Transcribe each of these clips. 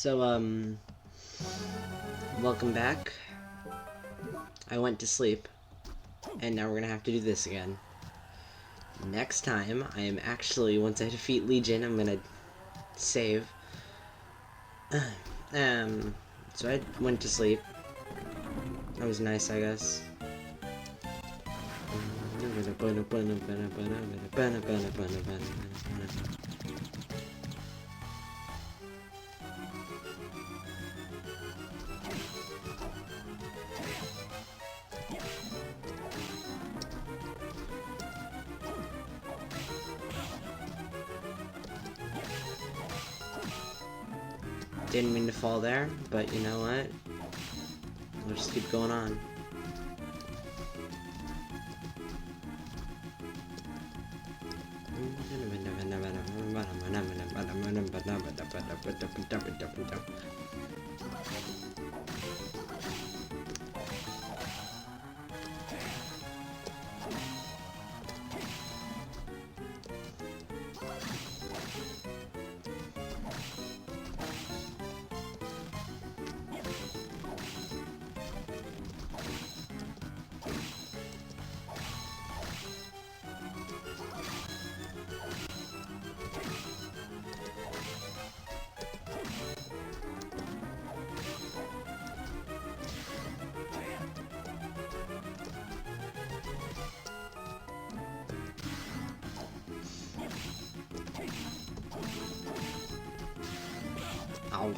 So, welcome back. I went to sleep, and now we're gonna have to do this again. Next time, I am actually, once I defeat Legion, I'm gonna save. So I went to sleep. That was nice, I guess. Didn't mean to fall there, but you know what? We'll just keep going on. Ow.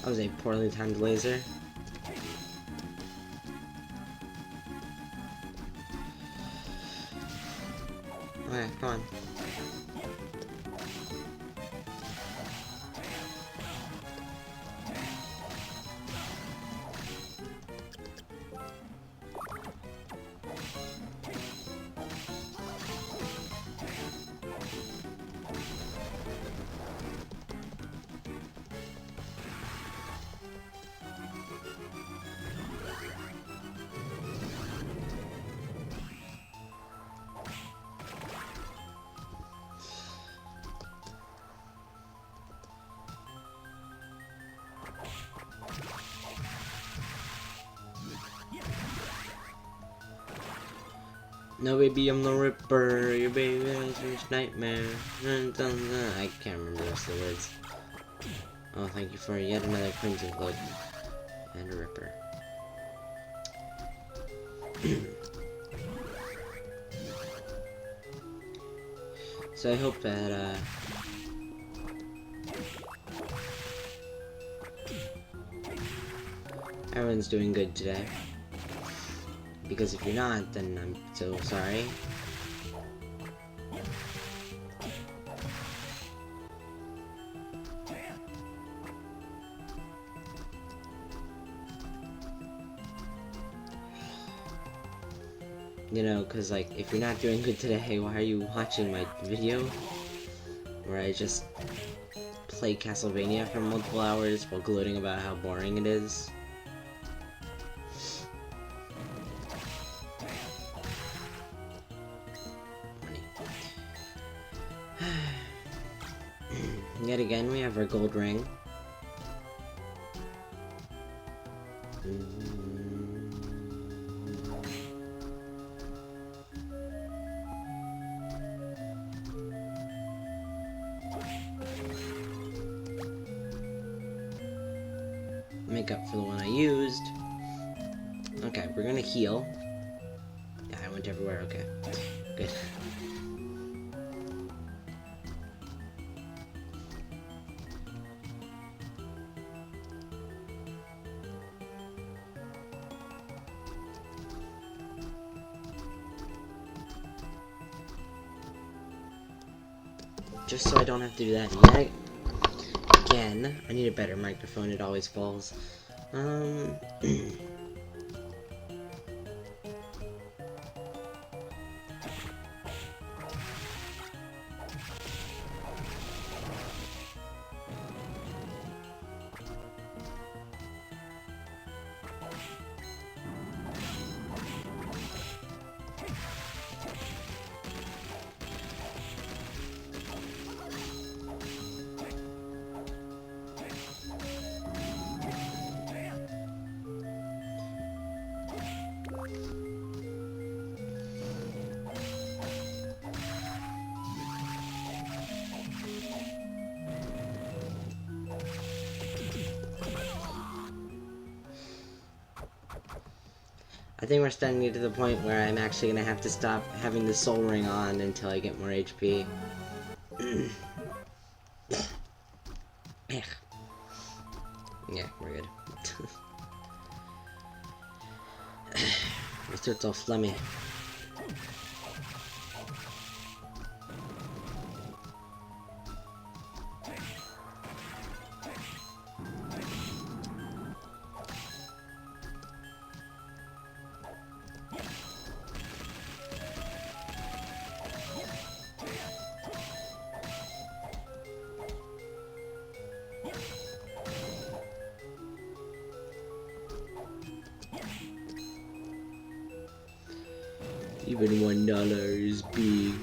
That was a poorly timed laser. Okay, come on. No, baby, I'm the Ripper. Your baby is your nightmare. I can't remember the rest of the words. Oh, thank you for yet another crimson cloak and a Ripper. So I hope that everyone's doing good today. Because if you're not, then I'm so sorry. You know, cause like, if you're not doing good today, why are you watching my video? Where I just play Castlevania for multiple hours while gloating about how boring it is? Yet again, we have our gold ring. Make up for the one I used. Okay, we're gonna heal. Yeah, I went everywhere, okay. Good. Just so I don't have to do that yet again. I need a better microphone, it always falls. I think we're starting to get to the point where I'm actually gonna have to stop having the soul ring on until I get more HP. Yeah, we're good. My throat's all phlegmy. Even $1 is big.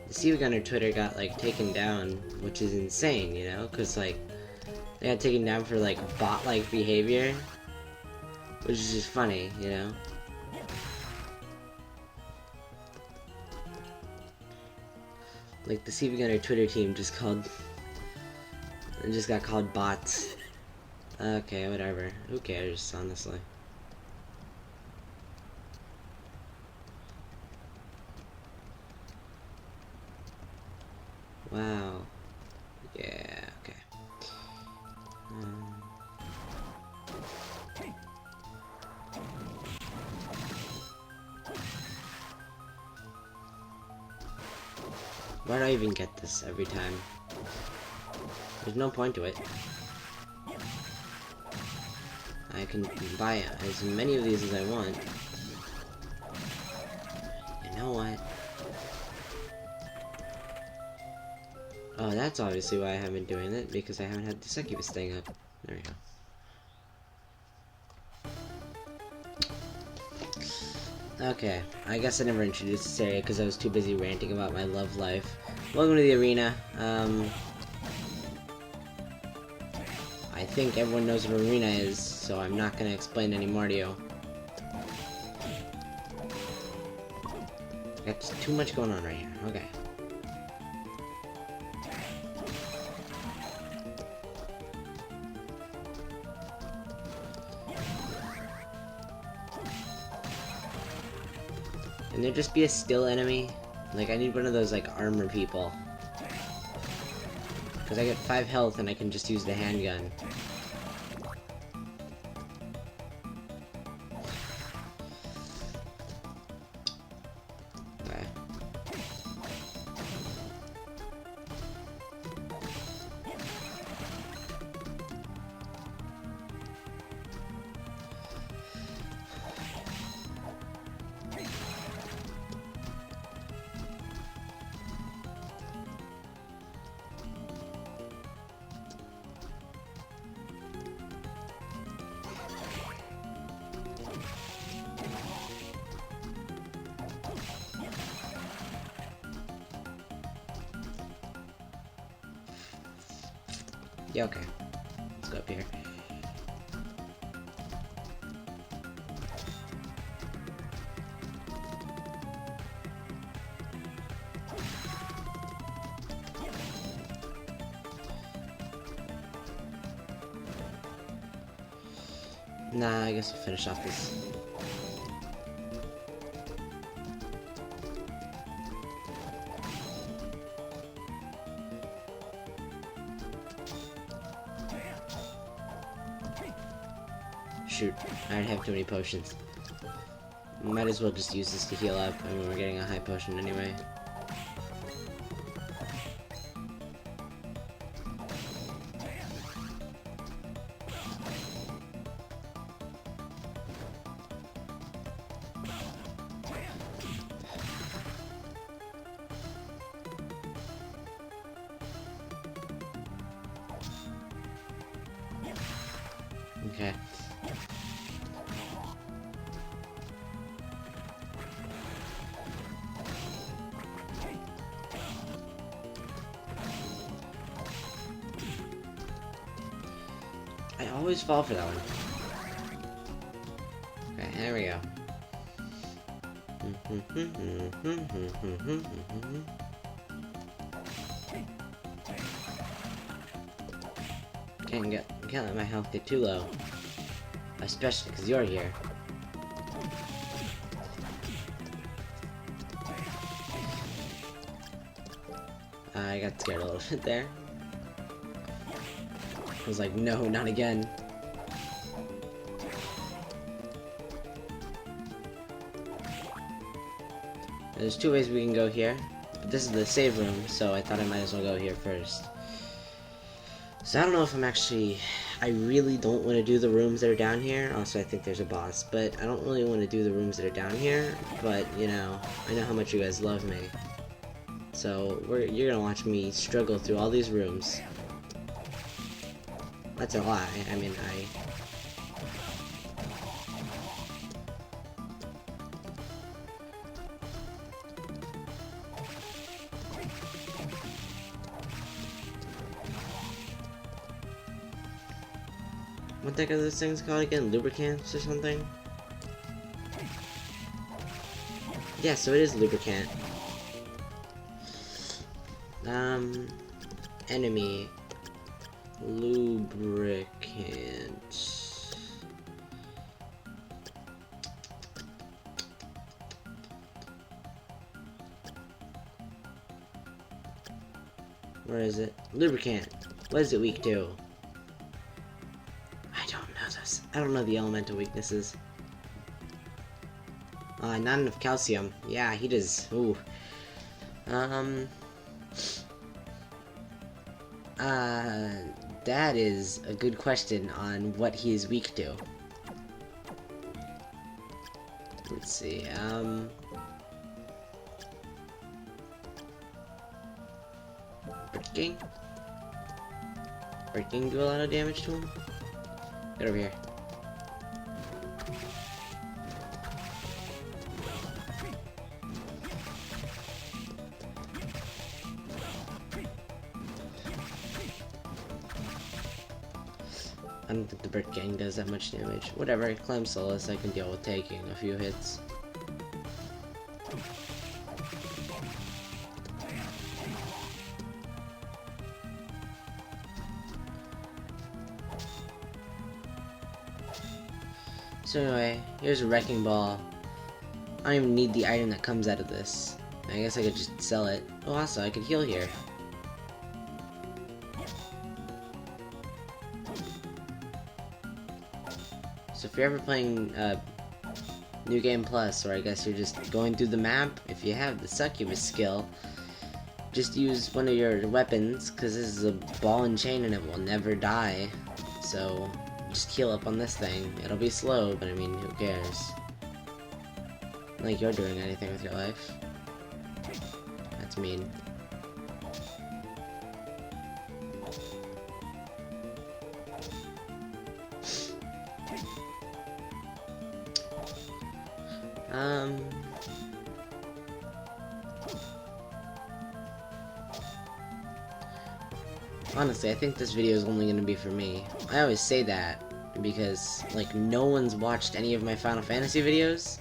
The Sea Gunner Twitter got like taken down, which is insane, you know, because like they got taken down for like bot-like behavior, which is just funny, you know. Like the CV Gunner Twitter team just got called bots. Okay, whatever. Who cares, honestly. Wow. Yeah, okay. Why do I even get this every time? There's no point to it. I can buy as many of these as I want. You know what? Oh, that's obviously why I haven't been doing it, because I haven't had the succubus thing up. There we go. Okay, I guess I never introduced this area because I was too busy ranting about my love life. Welcome to the arena. I think everyone knows what an arena is, so I'm not going to explain any more to you. Got too much going on right here. Okay. Can there just be a still enemy? Like, I need one of those, like, armor people. Because I get 5 health and I can just use the handgun. Okay. Yeah, okay. Let's go up here. Nah, I guess we'll finish off this. Shoot, I don't have too many potions. Might as well just use this to heal up. I mean, we're getting a high potion anyway. Okay. always fall for that one. Okay, there we go. Can't let my health get too low. Especially because you're here. I got scared a little bit there. I was like, no, not again. There's two ways we can go here. But this is the save room, so I thought I might as well go here first. So I don't know if I'm actually... I really don't want to do the rooms that are down here. Also, I think there's a boss. But I don't really want to do the rooms that are down here. But, you know, I know how much you guys love me. So, you're gonna watch me struggle through all these rooms. That's a lie. I mean, what the heck are those things called again? Lubricants or something? Yeah, so it is lubricant. Enemy. Lubricant. Where is it? Lubricant. What is it weak to? I don't know this. I don't know the elemental weaknesses. Not enough calcium. Yeah, he does. Ooh. That is a good question on what he is weak to. Let's see, Breaking? Breaking do a lot of damage to him? Get over here. I don't think the Brick Gang does that much damage. Whatever, Clem Solace, I can deal with taking a few hits. So anyway, here's a Wrecking Ball. I don't even need the item that comes out of this. I guess I could just sell it. Oh, also, I could heal here. So if you're ever playing New Game Plus, or I guess you're just going through the map, if you have the Succubus skill, just use one of your weapons, because this is a ball and chain and it will never die. So just heal up on this thing. It'll be slow, but I mean, who cares? Not like you're doing anything with your life. That's mean. Honestly, I think this video is only going to be for me. I always say that because, like, no one's watched any of my Final Fantasy videos.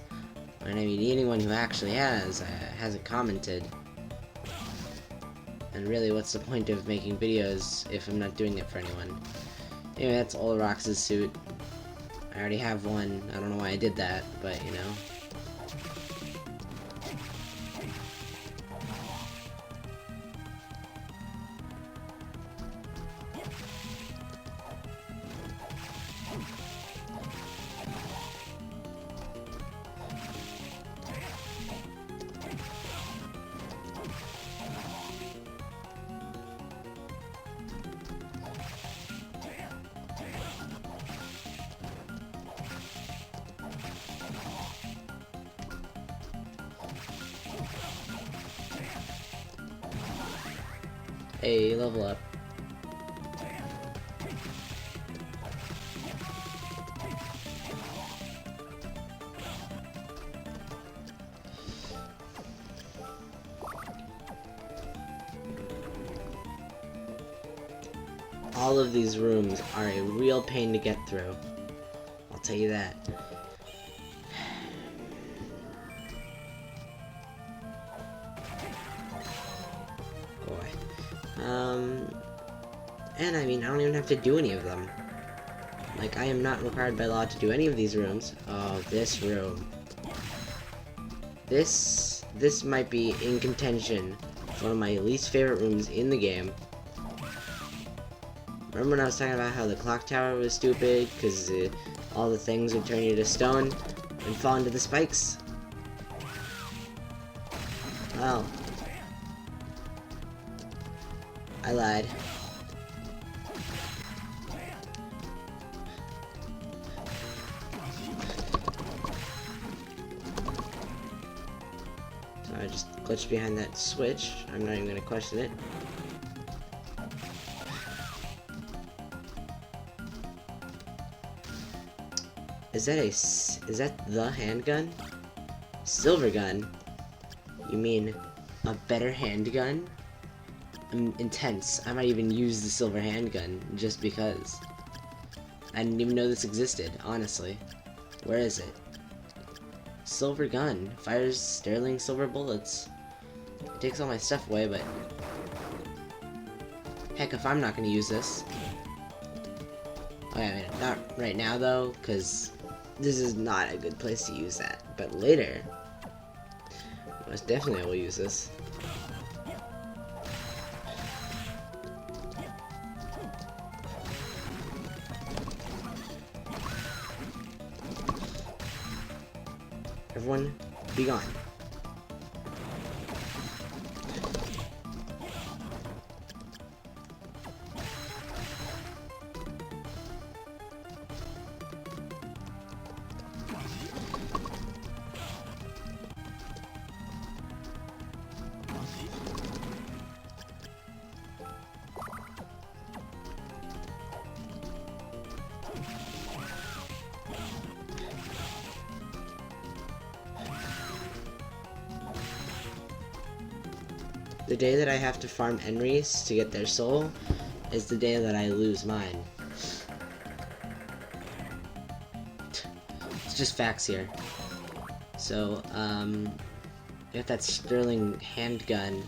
And I mean, anyone who actually hasn't commented. And really, what's the point of making videos if I'm not doing it for anyone? Anyway, that's Olrox's suit. I already have one. I don't know why I did that, but, you know. Hey, level up. all of these rooms are a real pain to get through. I'll tell you that. Boy. And I mean, I don't even have to do any of them. Like, I am not required by law to do any of these rooms. Oh, this room. This might be in contention for one of my least favorite rooms in the game. Remember when I was talking about how the clock tower was stupid because all the things would turn you to stone and fall into the spikes? Well, I lied. So I just glitched behind that switch. I'm not even going to question it. Is that the handgun? Silver gun? You mean a better handgun? I'm intense. I might even use the silver handgun just because. I didn't even know this existed, honestly. Where is it? Silver gun. Fires sterling silver bullets. It takes all my stuff away, but heck if I'm not gonna use this. Okay, I mean, not right now though, because this is not a good place to use that. But later, most definitely I will use this. Everyone, be gone. The day that I have to farm Enries to get their soul is the day that I lose mine. It's just facts here. So, if that sterling handgun,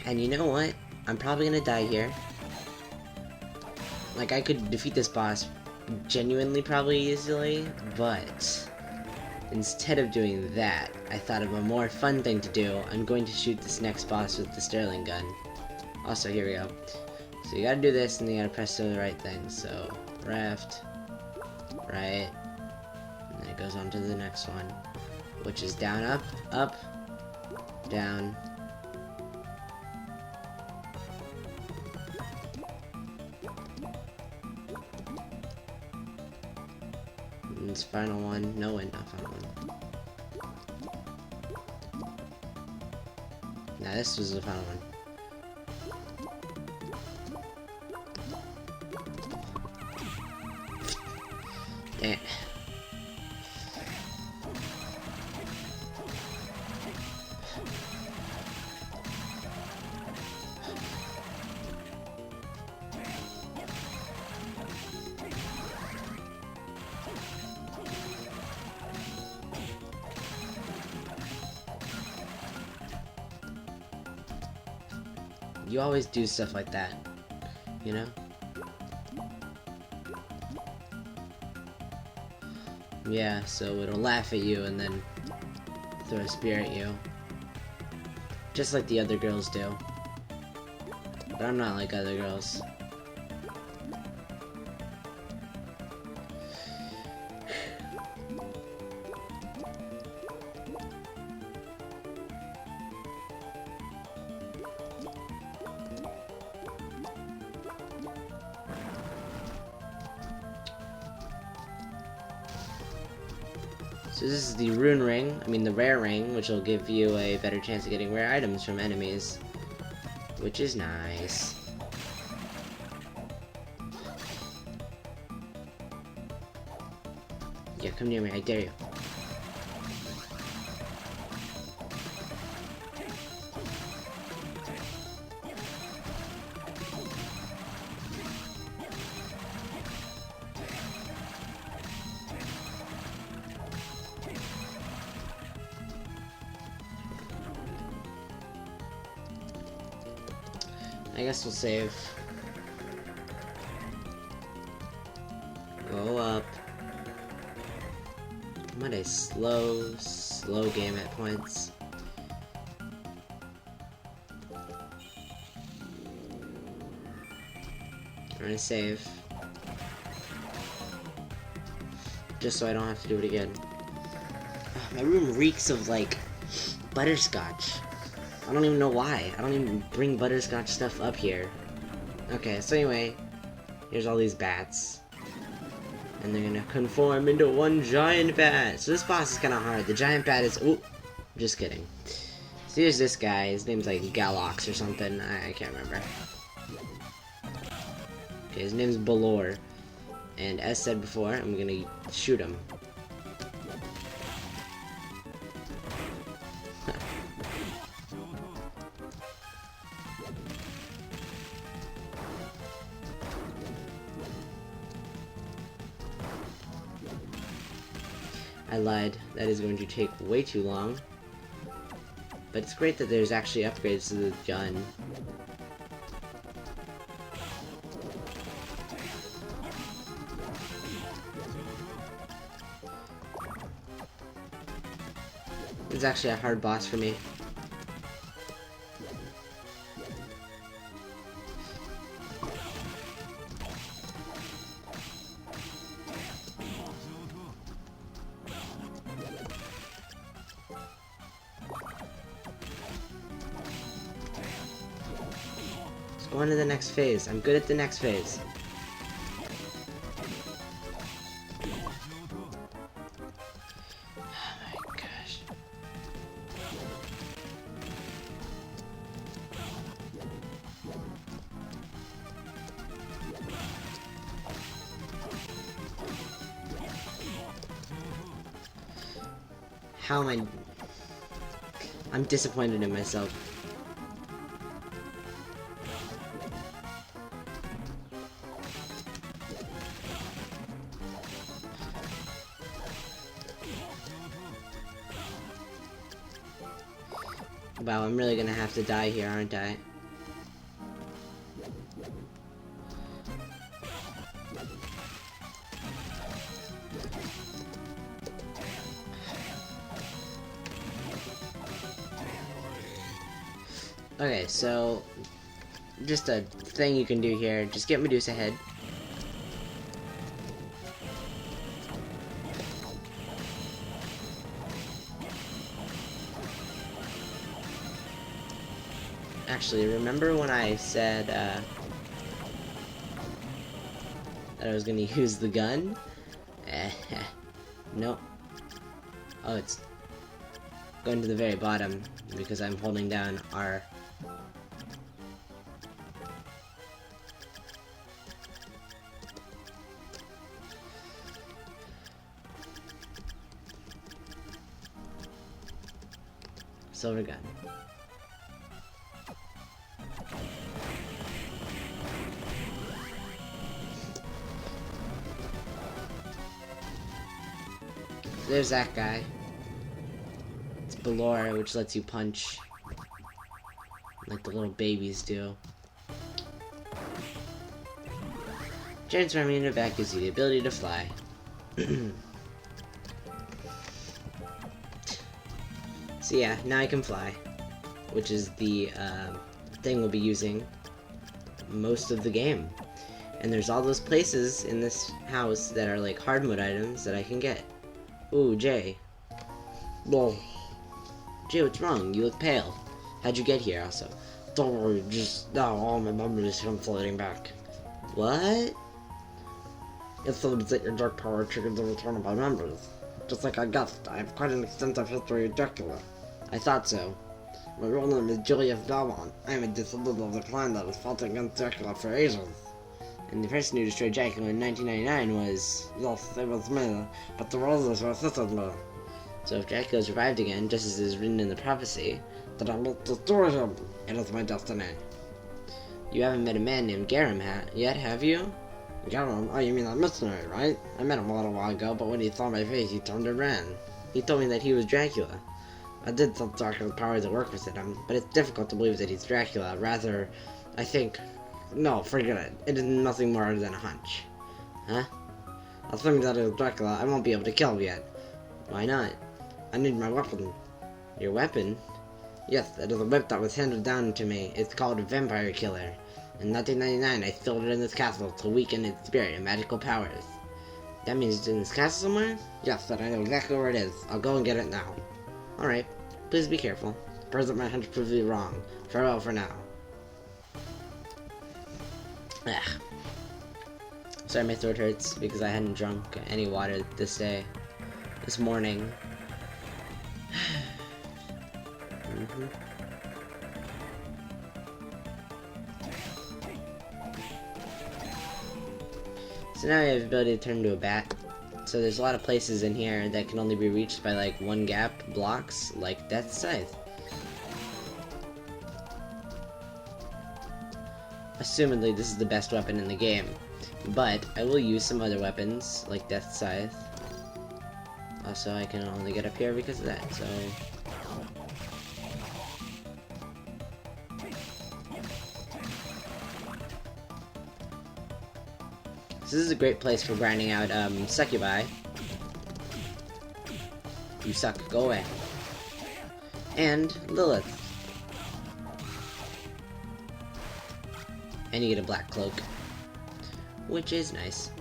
and you know what? I'm probably gonna die here. Like, I could defeat this boss genuinely probably easily, but instead of doing that, I thought of a more fun thing to do. I'm going to shoot this next boss with the sterling gun. Also, here we go. So you gotta do this, and you gotta press the right thing. So, left, right, and then it goes on to the next one, which is down, up, up, down. And this final one, no wait, not final one. Now this was the final one. Dang it. You always do stuff like that, you know? Yeah, so it'll laugh at you and then throw a spear at you. Just like the other girls do. But I'm not like other girls. So this is the rune ring, the rare ring, which will give you a better chance of getting rare items from enemies, which is nice. Yeah, come near me, I dare you. I guess we'll save. Go up. What a slow game at points. I'm gonna save. Just so I don't have to do it again. My room reeks of, like, butterscotch. I don't even know why. I don't even bring butterscotch stuff up here. Okay, so anyway, here's all these bats. And they're gonna conform into one giant bat. So this boss is kinda hard. The giant bat is... Ooh, just kidding. So here's this guy. His name's like Galox or something. I can't remember. Okay, his name's Balor. And as said before, I'm gonna shoot him. I lied. That is going to take way too long. But it's great that there's actually upgrades to the gun. It's actually a hard boss for me. Let's go on to the next phase. I'm good at the next phase. How am I... I'm disappointed in myself. Wow, I'm really gonna have to die here, aren't I? Okay, so just a thing you can do here, just get Medusa head. Actually, remember when I said that I was gonna use the gun? Nope. Oh, it's going to the very bottom because I'm holding down R. Silver gun. There's that guy. It's Balor, which lets you punch like the little babies do. Transforming into a bat gives you the ability to fly. So yeah, now I can fly, which is the thing we'll be using most of the game. And there's all those places in this house that are like hard mode items that I can get. Ooh, Jay. Whoa. Jay, what's wrong? You look pale. How'd you get here, also? Don't worry, just now all my memories come floating back. What? It seems that your dark power triggered the return of my memories. Just like I guessed, I have quite an extensive history of Dracula. I thought so. My real name is Julius Valmont. I am a descendant of the clan that has fought against Dracula for ages. And the person who destroyed Dracula in 1999 was... Yes, it was me, but the roses were assisted me. So if Dracula survived again, just as is written in the prophecy, then I must destroy him. It is my destiny. You haven't met a man named Garum yet, have you? Garum? Oh, you mean that missionary, right? I met him a little while ago, but when he saw my face, he turned and ran. He told me that he was Dracula. I did some Dracula's power to work with him, but it's difficult to believe that he's Dracula. Rather, I think... No, forget it. It is nothing more than a hunch. Huh? I'll think that is Dracula. I won't be able to kill him yet. Why not? I need my weapon. Your weapon? Yes, it is a whip that was handed down to me. It's called a vampire killer. In 1999, I stole it in this castle to weaken its spirit and magical powers. That means it's in this castle somewhere? Yes, but I know exactly where it is. I'll go and get it now. Alright. Please be careful. Present my hunch proved to be wrong. Farewell for now. Ugh. Sorry, my throat hurts because I hadn't drunk any water this morning. So now I have the ability to turn into a bat. So there's a lot of places in here that can only be reached by like one gap blocks, like Death's Scythe. Assumedly this is the best weapon in the game, but I will use some other weapons like Death's Scythe. Also, I can only get up here because of that, so... So this is a great place for grinding out, succubi. You suck, go away. And Lilith. And you get a black cloak. Which is nice.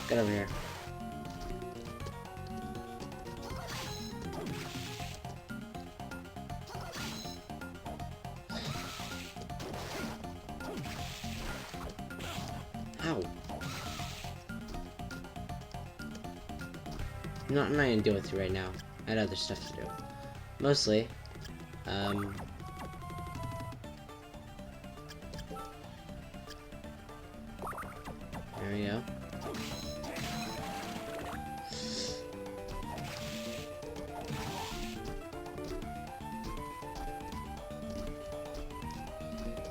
Get over here. Ow. I'm not gonna deal with you right now. I had other stuff to do. Mostly, there we go.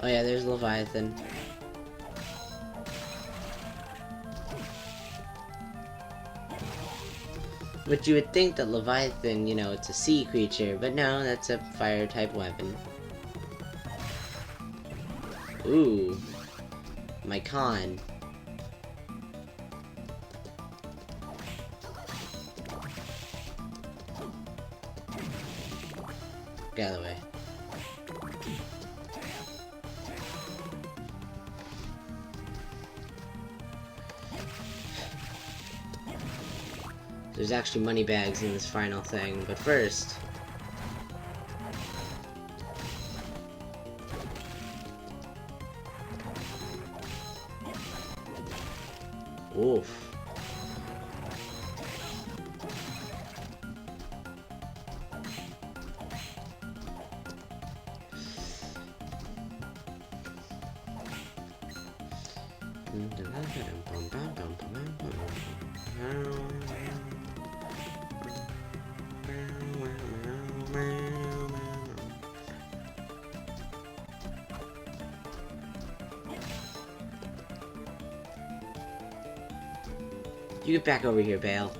Oh yeah, there's Leviathan. But you would think that Leviathan, you know, it's a sea creature, but no, that's a fire-type weapon. Ooh. My con. Get out of the way. There's actually money bags in this final thing, but first... Oof. You get back over here, Bale.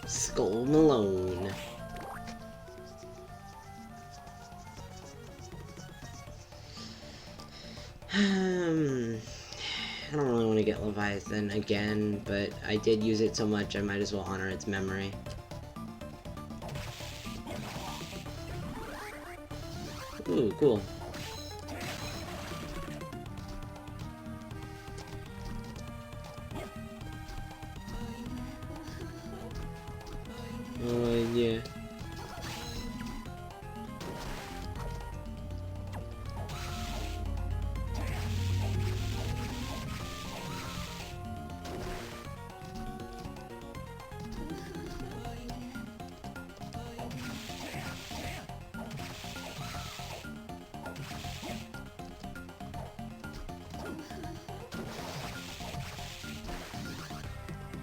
Skull Malone. I don't really want to get Leviathan again, but I did use it so much I might as well honor its memory. Ooh, cool. Yeah.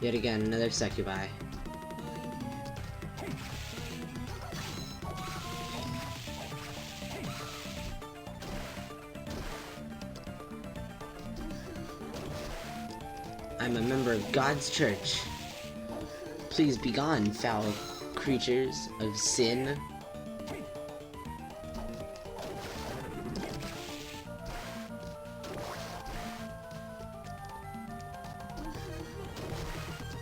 Yet again, another succubi. of God's church. Please be gone, foul creatures of sin.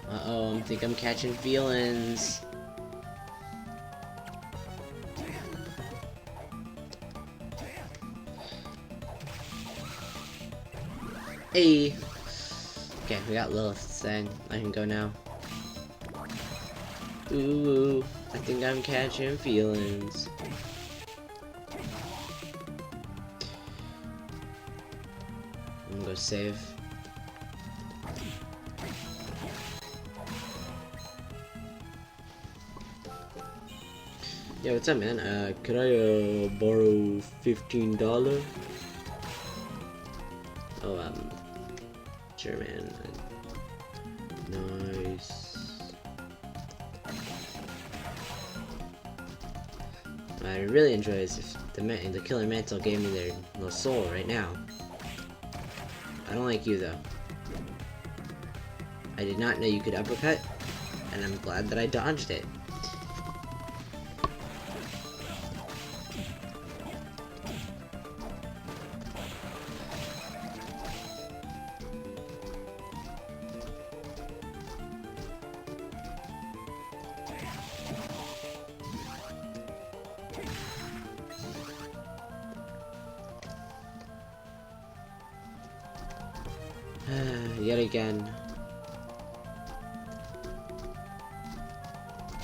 Uh-oh, I think I'm catching feelings. Hey! Okay, we got Lilith's thing. I can go now. Ooh, I think I'm catching feelings. I'm gonna go save. Yeah, what's up, man? Could I, borrow $15? Oh, sure, man. Nice. What I really enjoy is if the Killer Mantle gave me their little soul right now. I don't like you, though. I did not know you could uppercut, and I'm glad that I dodged it. Yet again.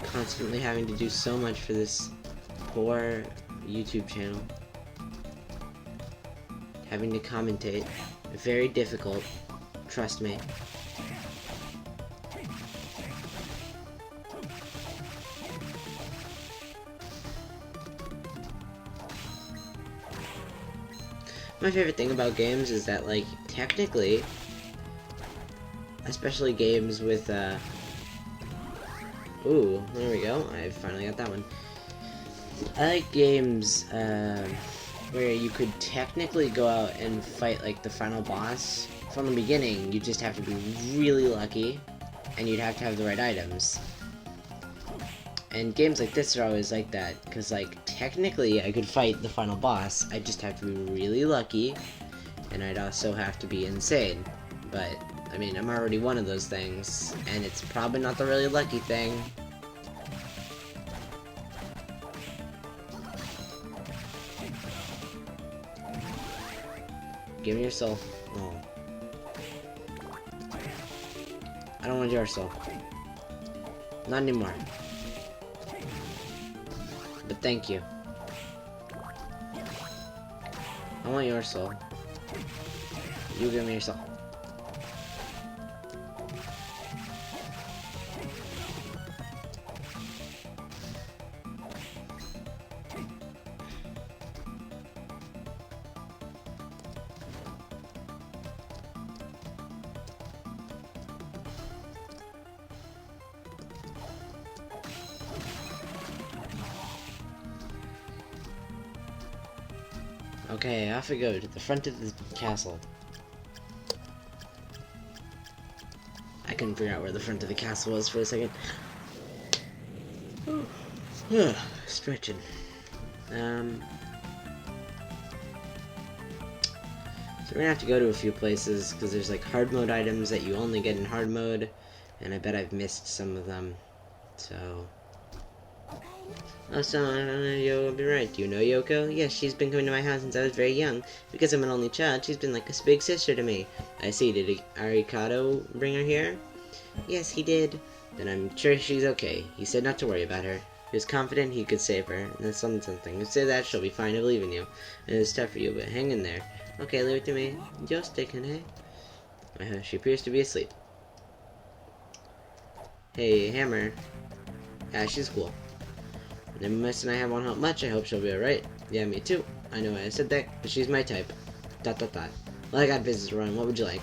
Constantly having to do so much for this poor YouTube channel. Having to commentate. Very difficult. Trust me. My favorite thing about games is that, like, technically, especially games with, ooh, there we go, I finally got that one. I like games, where you could technically go out and fight, like, the final boss. From the beginning, you just have to be really lucky, and you'd have to have the right items. And games like this are always like that, because, like, technically I could fight the final boss, I just have to be really lucky, and I'd also have to be insane. But, I mean, I'm already one of those things, and it's probably not the really lucky thing. Give me your soul. Oh. I don't want your soul. Not anymore. But thank you. I want your soul. You give me your soul. Okay, off we go to the front of the castle. I couldn't figure out where the front of the castle was for a second. Stretching. So we're gonna have to go to a few places, because there's like hard mode items that you only get in hard mode, and I bet I've missed some of them, so... Oh, so, you'll be right. Do you know Yoko? Yes, she's been coming to my house since I was very young. Because I'm an only child, she's been like a big sister to me. I see. Did Arikado bring her here? Yes, he did. Then I'm sure she's okay. He said not to worry about her. He was confident he could save her. And that's something. You say that, she'll be fine. I believe in you. And it's tough for you, but hang in there. Okay, leave it to me. Just taking it. She appears to be asleep. Hey, Hammer. Yeah, she's cool. Never Miss and I haven't helped much. I hope she'll be alright. Yeah, me too. I know I said that, but she's my type. ... Well, I got business to run. What would you like?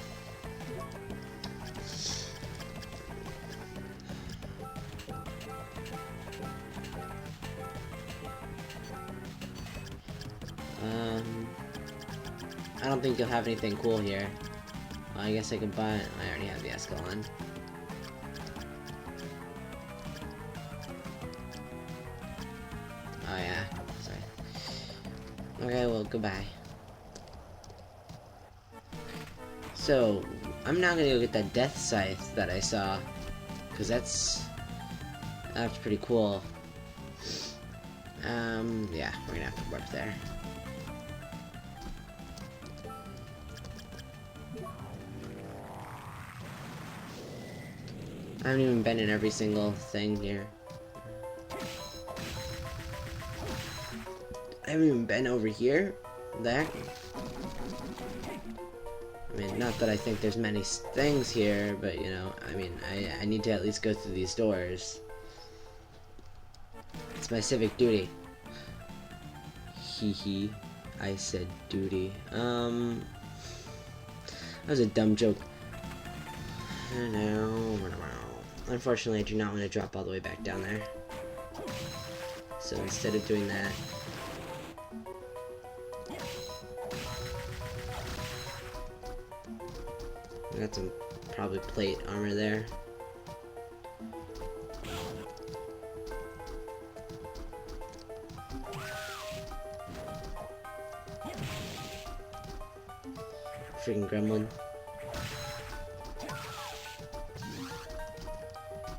I don't think you'll have anything cool here. Well, I guess I could buy it. I already have the Escalon. Oh yeah, sorry. Okay, well, goodbye. So, I'm now gonna go get that death scythe that I saw, because that's pretty cool. Yeah, we're gonna have to work there. I haven't even been in every single thing here. I haven't even been over here. There. I mean, not that I think there's many things here, but, you know, I mean, I need to at least go through these doors. It's my civic duty. Hee hee. I said duty. That was a dumb joke. Unfortunately, I do not want to drop all the way back down there. So instead of doing that, I got some probably plate armor there. Freaking gremlin.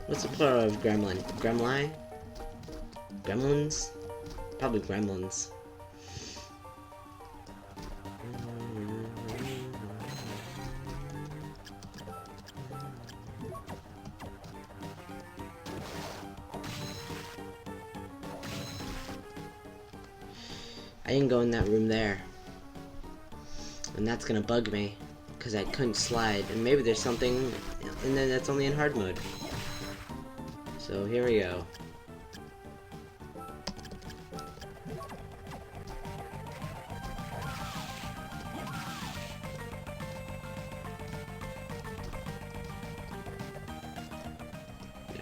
What's the plural of gremlin? Gremlin? Gremlins? Probably gremlins. I didn't go in that room there. And that's gonna bug me, because I couldn't slide. And maybe there's something in there that's only in hard mode. So here we go.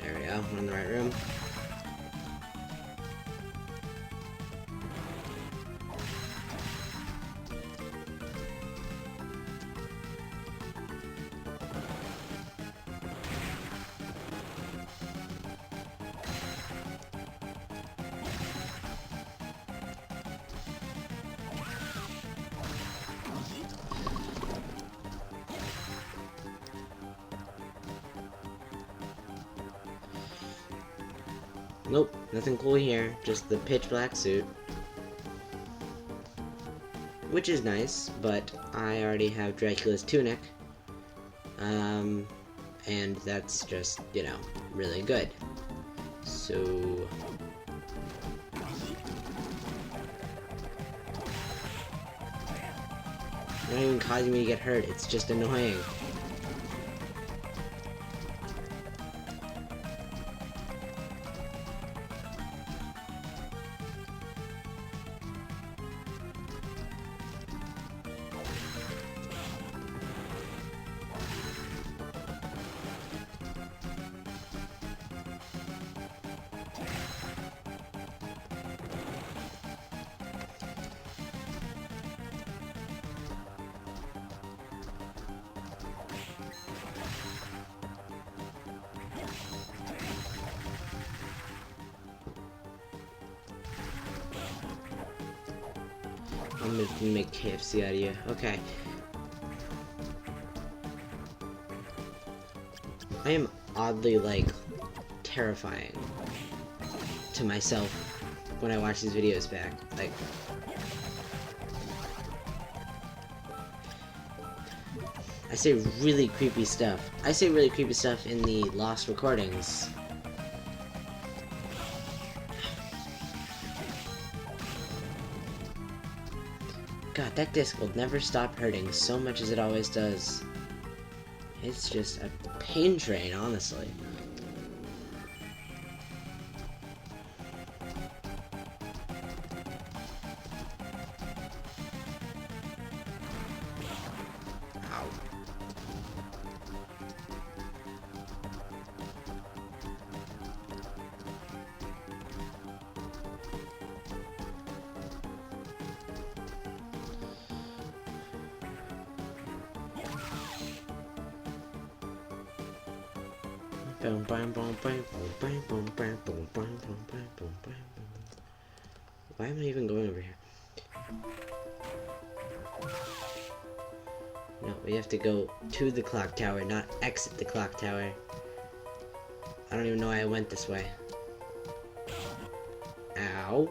There we go, we're in the right room. Nope, nothing cool here, just the pitch black suit. Which is nice, but I already have Dracula's tunic. And that's just, you know, really good. So... not even causing me to get hurt, it's just annoying. I'm gonna make KFC out of you. Okay. I am oddly, like, terrifying to myself when I watch these videos back. Like, I say really creepy stuff. I say really creepy stuff in the lost recordings. God, that disc will never stop hurting so much as it always does. It's just a pain train, honestly. Ow. Why am I even going over here? No, we have to go to the clock tower, not exit the clock tower. I don't even know why I went this way. Ow.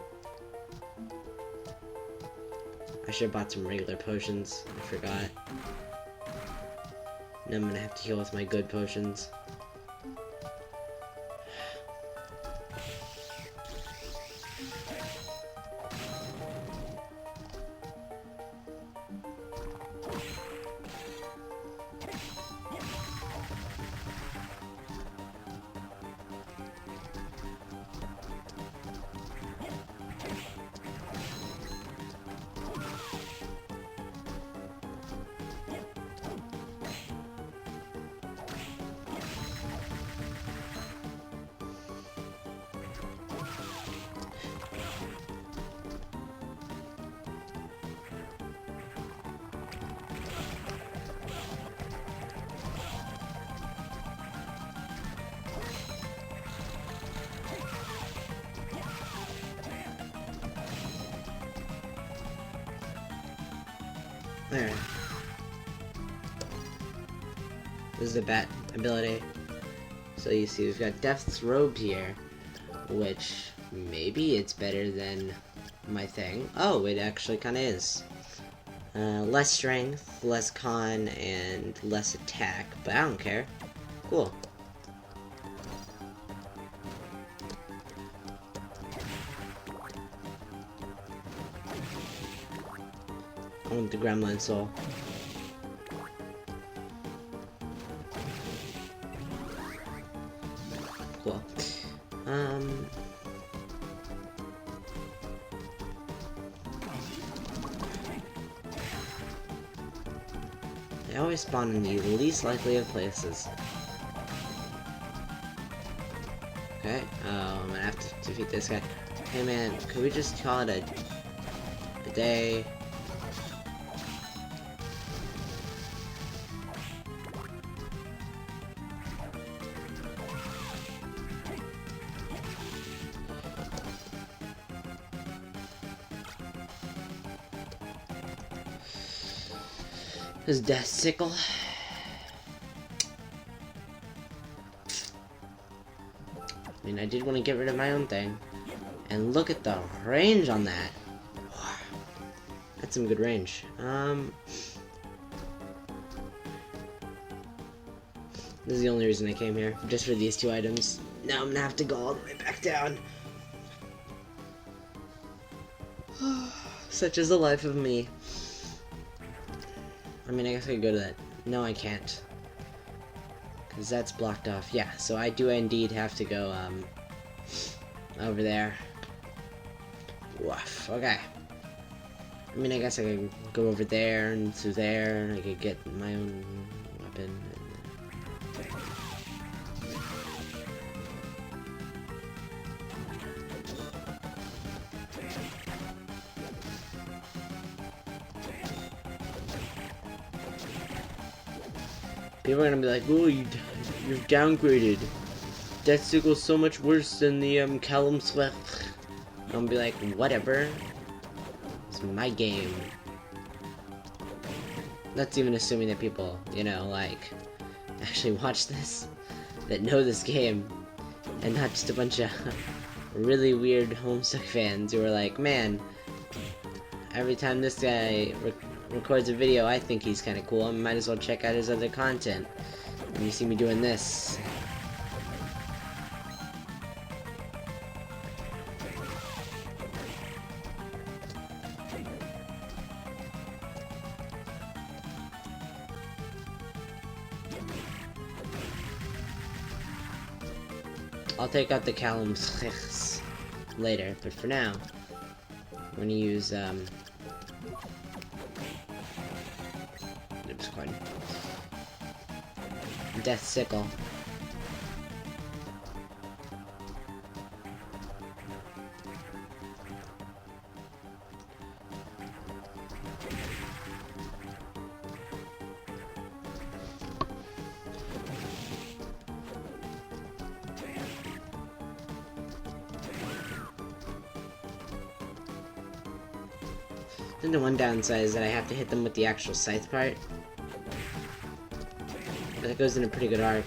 I should have bought some regular potions. I forgot. Now I'm gonna have to heal with my good potions. There. This is the bat ability. So you see we've got Death's Robe here, which maybe it's better than my thing. Oh, it actually kind of is. Less strength, less con, and less attack, but I don't care. Cool. I want the Gremlin Soul. Cool. They always spawn in the least likely of places. Okay, I'm gonna have to defeat this guy. Hey man, could we just call it a day? His death sickle. I mean, I did want to get rid of my own thing. And look at the range on that. That's some good range. This is the only reason I came here. Just for these two items. Now I'm gonna have to go all the way back down. Such is the life of me. I mean, I guess I could go to that. No, I can't. Because that's blocked off. Yeah, so I do indeed have to go, over there. Woof. Okay. I mean, I guess I could go over there and through there, and I could get my own weapon. People are gonna be like, "Oh, you've downgraded. Death Sickle's so much worse than the Callum Sweat." I'm gonna be like, "Whatever. It's my game." That's even assuming that people, you know, like, actually watch this, that know this game, and not just a bunch of really weird Homestuck fans who are like, "Man, every time this guy records a video, I think he's kind of cool. I might as well check out his other content." And you see me doing this. I'll take out the Callum's later, but for now, I'm gonna use Death Sickle. Then the one downside is that I have to hit them with the actual scythe part. But that goes in a pretty good arc.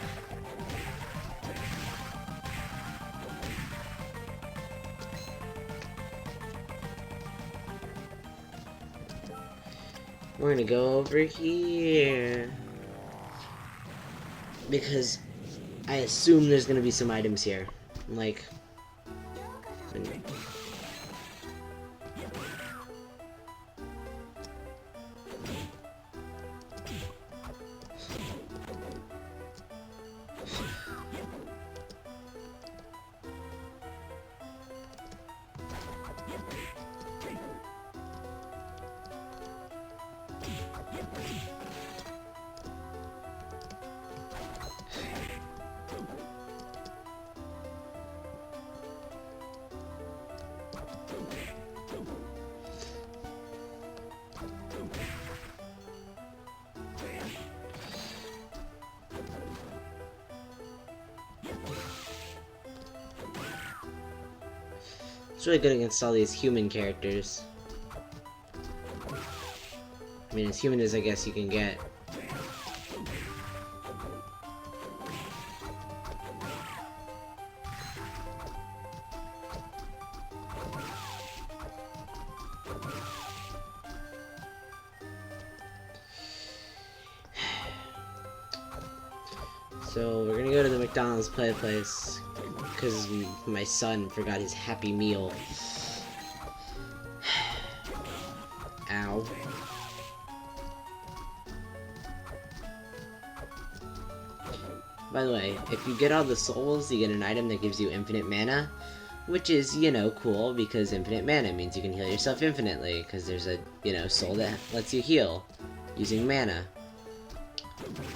We're gonna go over here. Because I assume there's gonna be some items here. Like... It's really good against all these human characters. I mean, as human as I guess you can get. So, we're gonna go to the McDonald's play place. Because my son forgot his Happy Meal. Ow. By the way, if you get all the souls, you get an item that gives you infinite mana. Which is, you know, cool, because infinite mana means you can heal yourself infinitely. Because there's a, you know, soul that lets you heal using mana.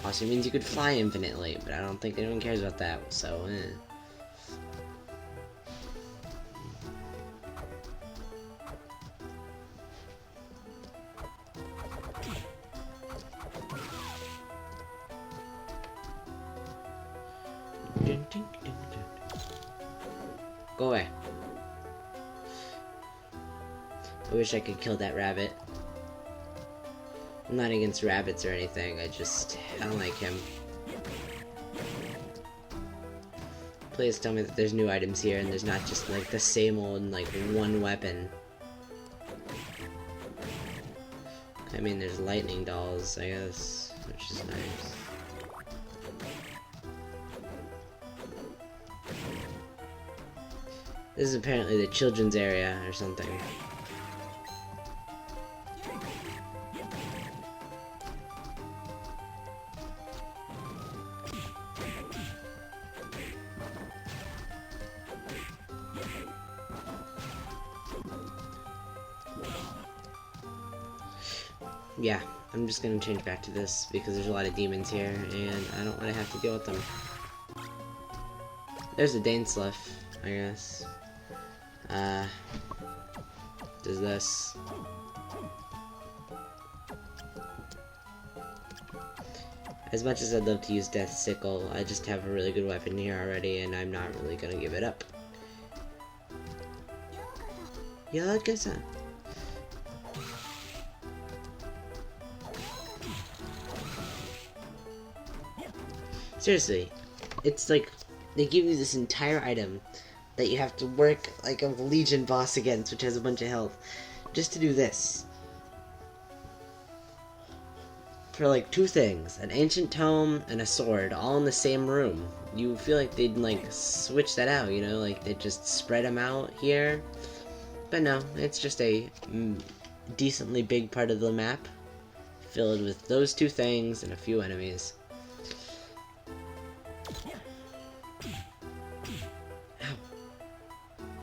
Also means you could fly infinitely, but I don't think anyone cares about that, so Go away. I wish I could kill that rabbit. I'm not against rabbits or anything, I don't like him. Please tell me that there's new items here and there's not just like the same old like one weapon. I mean, there's lightning dolls, I guess, which is nice. This is apparently the children's area or something. Yeah, I'm just gonna change back to this because there's a lot of demons here and I don't want to have to deal with them. There's a Dainsluff, I guess. Does this. As much as I'd love to use Death Sickle, I just have a really good weapon here already and I'm not really gonna give it up. Yakuza. Seriously, it's like they give you this entire item that you have to work like a Legion boss against, which has a bunch of health, just to do this. For like two things, an ancient tome and a sword, all in the same room. You feel like they'd like switch that out, you know, like they just spread them out here. But no, it's just a decently big part of the map, filled with those two things and a few enemies.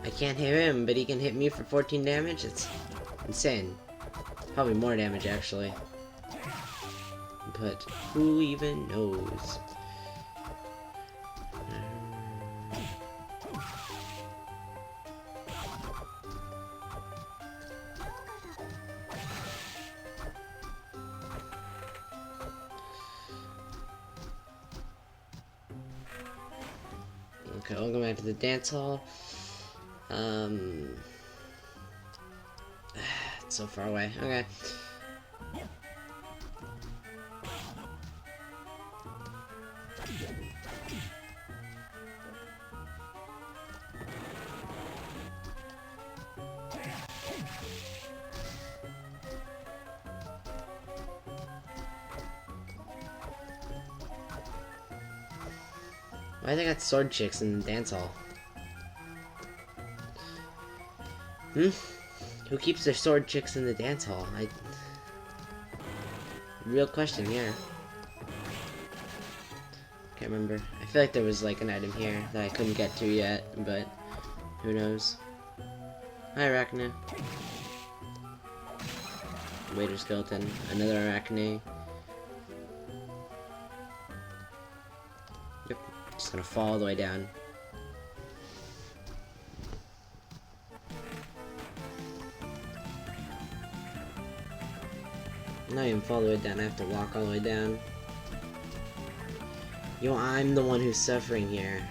I can't hit him, but he can hit me for 14 damage? It's insane. Probably more damage, actually. But who even knows? Okay, we'll go back to the dance hall. So far away. Okay. Why they got sword chicks in the dance hall? Who keeps their sword chicks in the dance hall? Real question here. Can't remember. I feel like there was like an item here that I couldn't get to yet, but who knows? Hi, Arachne. Waiter skeleton. Another Arachne. Yep. Just gonna fall all the way down. Not even fall all the way down, I have to walk all the way down. Yo, I'm the one who's suffering here.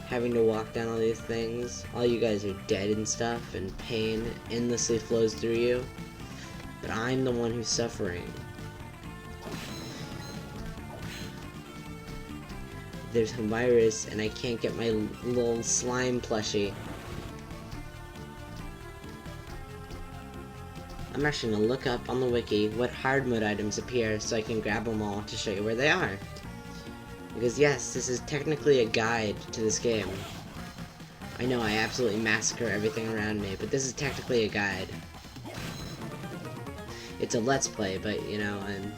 Having to walk down all these things. All you guys are dead and stuff, and pain endlessly flows through you. But I'm the one who's suffering. There's a virus, and I can't get my little slime plushie. I'm actually going to look up on the wiki what hard mode items appear so I can grab them all to show you where they are. Because yes, this is technically a guide to this game. I know I absolutely massacre everything around me, but this is technically a guide. It's a let's play, but you know, and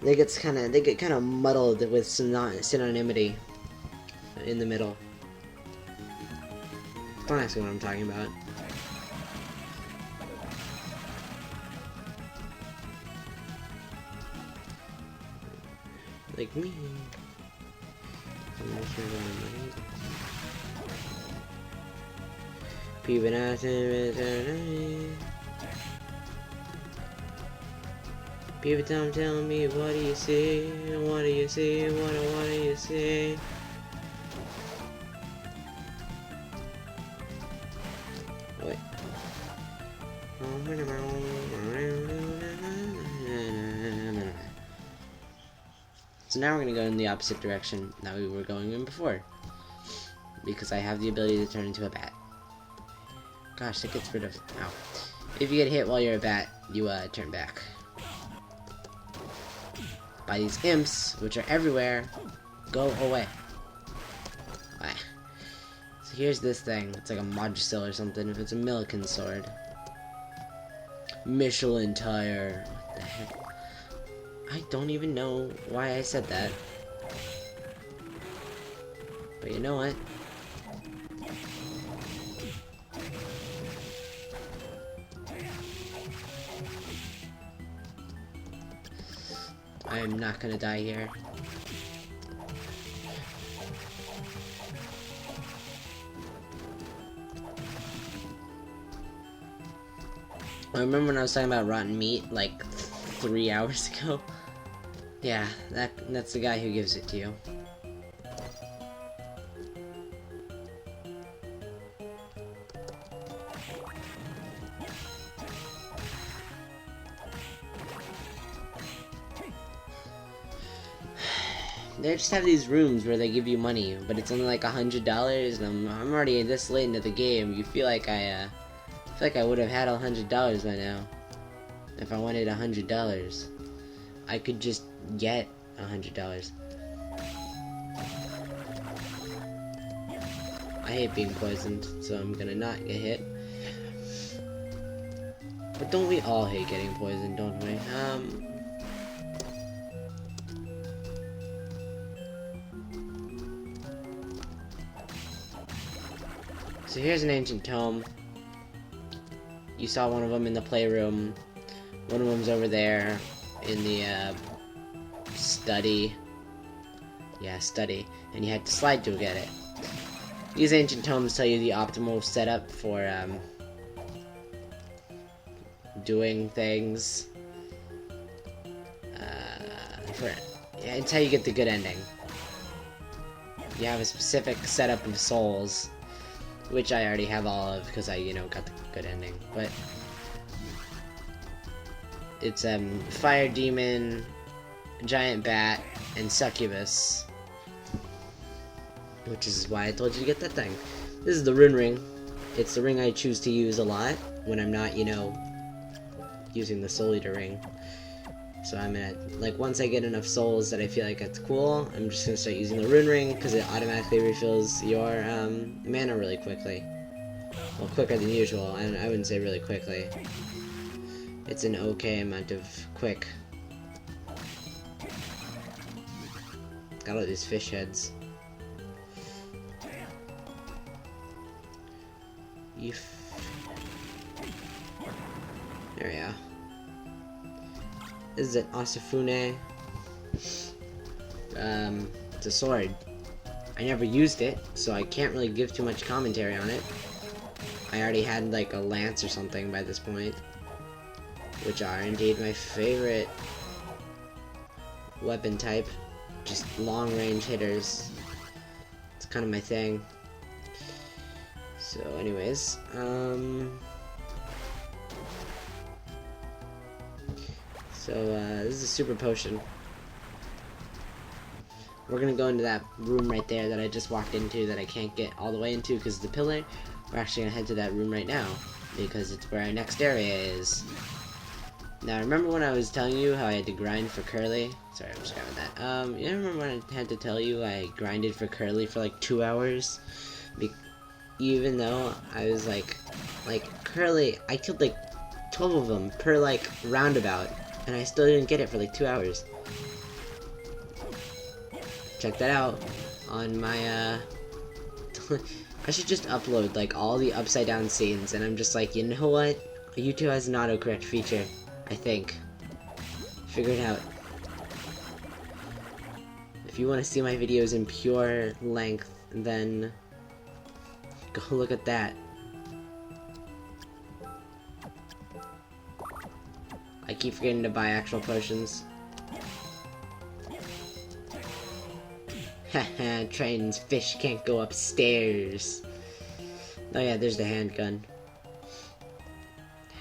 they get kind of muddled with synonymity in the middle. Don't ask me what I'm talking about. Like me. Peeping out in People telling me, what do you see? What do you see? What do you see? Wait. So now we're going to go in the opposite direction that we were going in before. Because I have the ability to turn into a bat. Gosh, that gets rid of... Ow. If you get hit while you're a bat, you turn back. By these imps, which are everywhere, go away. Ah. So here's this thing. It's like a Module or something. It's a Milliken sword. Michelin tire. What the heck? I don't even know why I said that. But you know what? I am not gonna die here. I remember when I was talking about rotten meat like 3 hours ago. Yeah, that's the guy who gives it to you. They just have these rooms where they give you money, but it's only like $100, and I'm already this late into the game. You feel like I would have had $100 by now. If I wanted $100, I could just get $100. I hate being poisoned, so I'm gonna not get hit. But don't we all hate getting poisoned, don't we? So here's an ancient tome. You saw one of them in the playroom. One of them's over there in the study. Yeah, study. And you had to slide to get it. These ancient tomes tell you the optimal setup for doing things. It's how you get the good ending. You have a specific setup of souls. which I already have all of because I, you know, got the good ending. But it's Fire Demon, Giant Bat, and Succubus, which is why I told you to get that thing. This is the Rune Ring. It's the ring I choose to use a lot when I'm not, you know, using the Soul Eater ring. So I'm gonna, like, once I get enough souls that I feel like it's cool, I'm just gonna start using the Rune Ring, because it automatically refills your mana really quickly. Well, quicker than usual. I wouldn't say really quickly. It's an okay amount of quick. Got all these fish heads. There we go. This is an Asafune. It's a sword. I never used it, so I can't really give too much commentary on it. I already had like a lance or something by this point, which are indeed my favorite weapon type. Just long range hitters. It's kind of my thing. So anyways, this is a super potion. We're gonna go into that room right there that I just walked into that I can't get all the way into because of the pillar. We're actually gonna head to that room right now because it's where our next area is. Now, remember when I was telling you how I had to grind for Curly? Sorry, I'm just grabbing that. You remember when I had to tell you I grinded for Curly for like 2 hours? Even though I was like Curly, I killed like 12 of them per like roundabout, and I still didn't get it for like 2 hours. Check that out on my I should just upload like all the upside down scenes, and I'm just like, you know what? YouTube has an autocorrect feature, I think. Figure it out. If you want to see my videos in pure length, then go look at that. I keep forgetting to buy actual potions. Haha, Triton's fish can't go upstairs. Oh yeah, there's the handgun.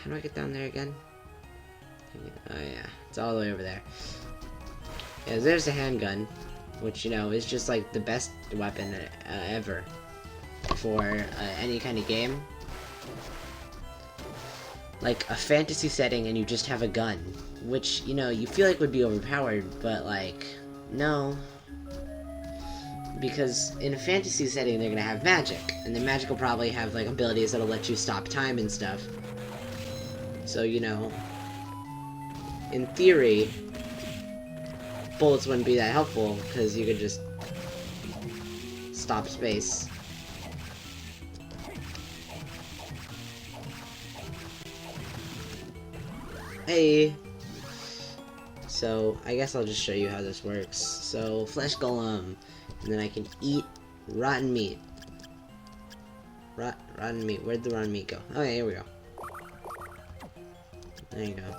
How do I get down there again? Oh yeah, it's all the way over there. Yeah, there's the handgun, which, you know, is just like the best weapon ever for any kind of game. Like a fantasy setting and you just have a gun, which, you know, you feel like would be overpowered, but like, no. Because in a fantasy setting they're gonna have magic, and the magic will probably have like abilities that'll let you stop time and stuff. So, you know, in theory, bullets wouldn't be that helpful, because you could just stop space. Hey! So, I guess I'll just show you how this works. So, flesh golem, and then I can eat rotten meat. Rotten meat, where'd the rotten meat go? Oh yeah, here we go. There you go.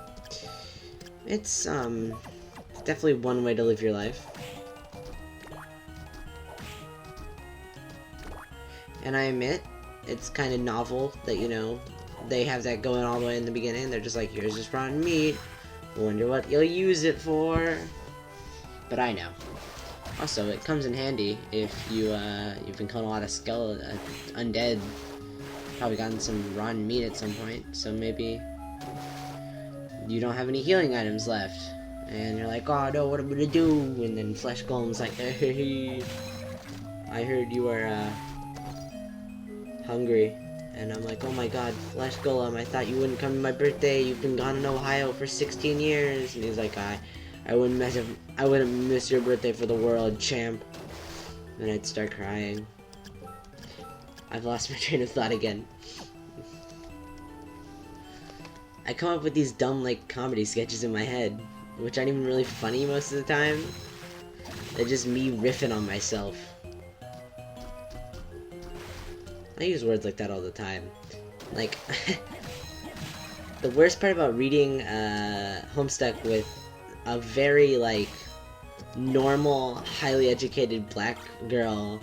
It's definitely one way to live your life. And I admit, it's kind of novel that, you know, they have that going all the way in the beginning. They're just like, here's this rotten meat. Wonder what you'll use it for. But I know. Also, it comes in handy if you've been killing a lot of undead. Probably gotten some rotten meat at some point. So maybe you don't have any healing items left. And you're like, oh no, what am I gonna do? And then Flesh Golem's like, hey, I heard you were hungry. And I'm like, oh my god, Flesh Golem, I thought you wouldn't come to my birthday. You've been gone in Ohio for 16 years. And he's like, I wouldn't miss your birthday for the world, champ. And I'd start crying. I've lost my train of thought again. I come up with these dumb, like, comedy sketches in my head, which aren't even really funny most of the time. They're just me riffing on myself. I use words like that all the time. Like, the worst part about reading Homestuck with a very, like, normal, highly educated black girl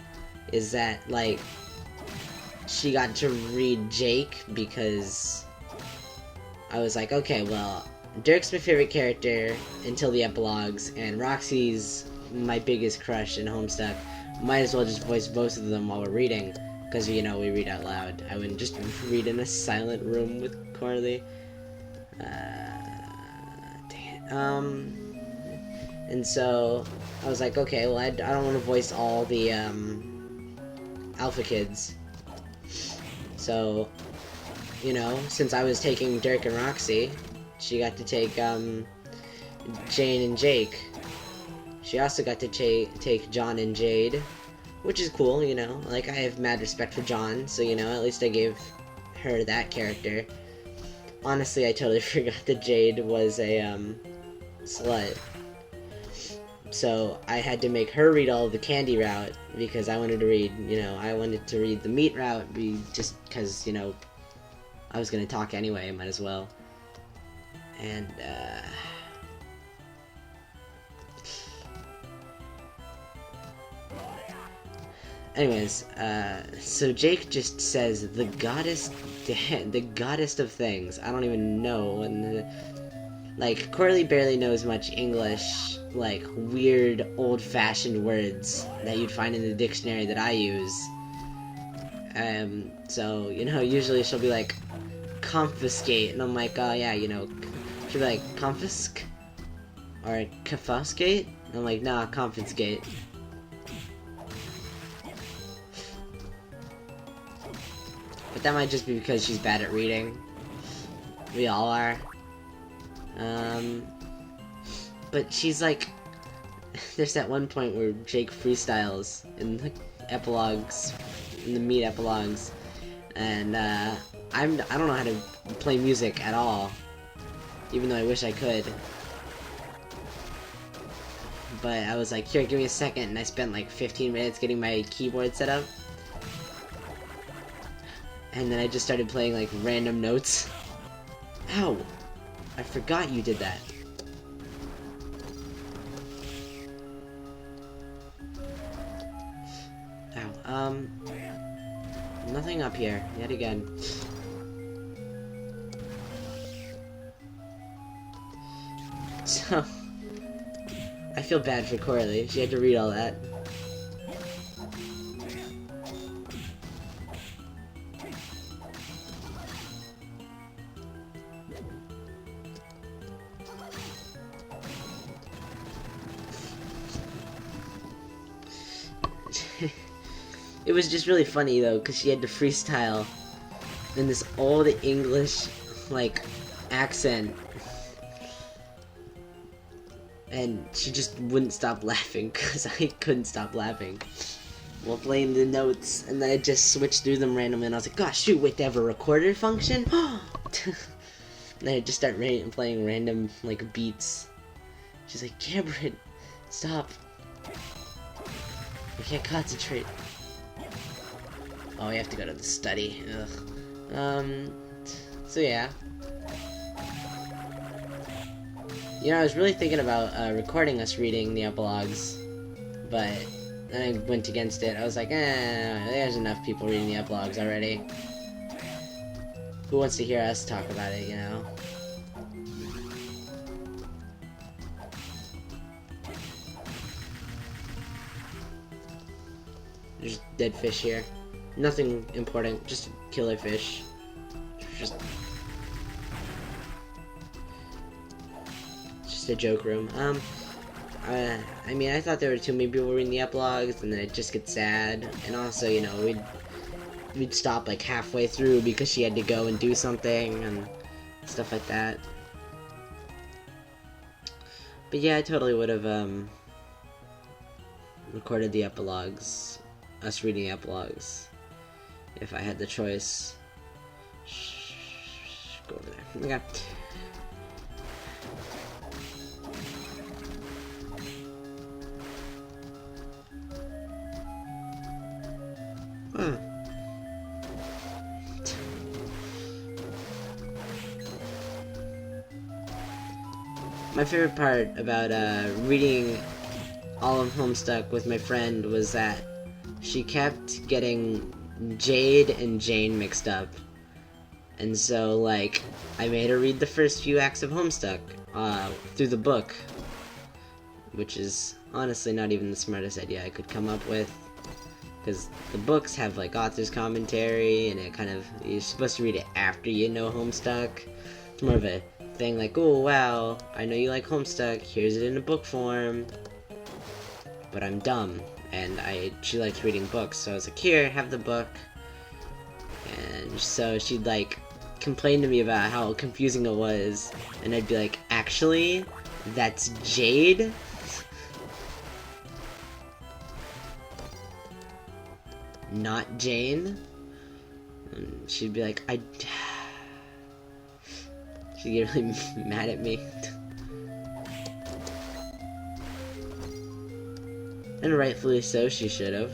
is that, like, she got to read Jake because I was like, okay, well, Dirk's my favorite character until the epilogues, and Roxy's my biggest crush in Homestuck. Might as well just voice both of them while we're reading, because, you know, we read out loud. I wouldn't just read in a silent room with Corley. And so I was like, okay, well, I don't want to voice all the alpha kids. So, you know, since I was taking Dirk and Roxy, she got to take Jane and Jake. She also got to take John and Jade, which is cool, you know. Like, I have mad respect for John, so, you know, at least I gave her that character. Honestly, I totally forgot that Jade was a slut. So I had to make her read all of the candy route because I wanted to read, you know, I wanted to read the meat route just because, you know, I was going to talk anyway, might as well. And, anyways, so Jake just says the goddess of things. I don't even know. And like, Corley barely knows much English, like, weird, old-fashioned words that you'd find in the dictionary that I use. So, you know, usually she'll be like, confiscate, and I'm like, oh yeah, you know, she'll be like, confisc? Or confiscate? And I'm like, nah, confiscate. But that might just be because she's bad at reading. We all are. But she's like, there's that one point where Jake freestyles in the epilogues, in the meat epilogues, and I don't know how to play music at all, even though I wish I could. But I was like, here, give me a second, and I spent like 15 minutes getting my keyboard set up, and then I just started playing like random notes. Ow! I forgot you did that. Ow, nothing up here, yet again. So, I feel bad for Corley, she had to read all that. It was just really funny though, because she had to freestyle in this old English, like, accent. And she just wouldn't stop laughing, because I couldn't stop laughing while playing the notes. And then I just switched through them randomly, and I was like, gosh, shoot, wait, they have a recorder function? And then I just start playing random, like, beats. She's like, Cameron, stop. I can't concentrate. Oh, we have to go to the study. Ugh. So yeah. You know, I was really thinking about recording us reading the epilogues, but then I went against it. I was like, there's enough people reading the epilogues already. Who wants to hear us talk about it, you know? There's dead fish here. Nothing important, just killer fish. Just a joke room. I mean, I thought there were too many people reading the epilogues, and then it just gets sad. And also, you know, we'd stop like halfway through because she had to go and do something and stuff like that. But yeah, I totally would have recorded the epilogues, us reading the epilogues, if I had the choice. Go over there. Okay. My favorite part about reading all of Homestuck with my friend was that she kept getting Jade and Jane mixed up. And so, like, I made her read the first few acts of Homestuck through the book. Which is honestly not even the smartest idea I could come up with. Because the books have, like, author's commentary, and it kind of, you're supposed to read it after you know Homestuck. It's more of a thing like, oh, wow, I know you like Homestuck, here's it in a book form. But I'm dumb, and she likes reading books, so I was like, here, have the book. And so she'd, like, complain to me about how confusing it was, and I'd be like, actually, that's Jade? Not Jane? And she'd be like, she'd get really mad at me. And rightfully so, she should have.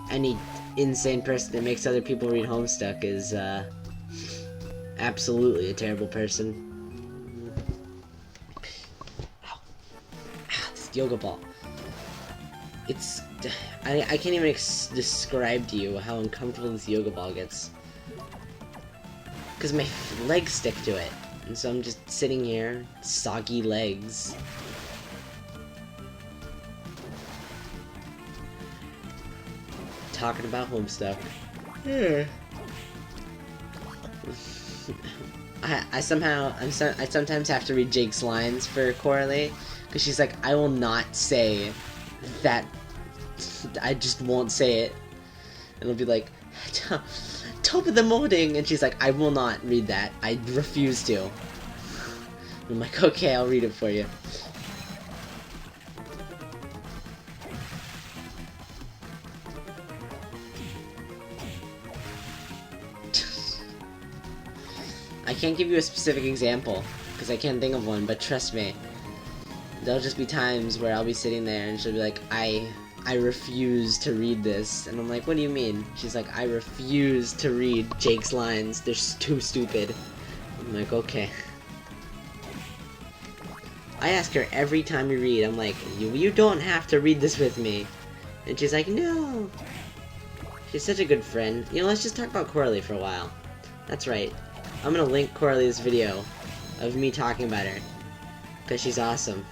Any insane person that makes other people read Homestuck is, absolutely a terrible person. Ow. Ow, this yoga ball. It's... I can't even describe to you how uncomfortable this yoga ball gets. Because my legs stick to it. And so I'm just sitting here, soggy legs. Talking about Homestuck. Yeah. I sometimes have to read Jake's lines for Coralie, because she's like, I will not say that, I just won't say it. And it'll be like, top of the morning, and she's like, I will not read that, I refuse to. And I'm like, okay, I'll read it for you. I can't give you a specific example, because I can't think of one, but trust me, there'll just be times where I'll be sitting there and she'll be like, I refuse to read this. And I'm like, what do you mean? She's like, I refuse to read Jake's lines, they're too stupid. I'm like, okay. I ask her every time we read, I'm like, you don't have to read this with me. And she's like, no. She's such a good friend. You know, let's just talk about Coralie for a while. That's right. I'm gonna link Coralie's video of me talking about her, because she's awesome.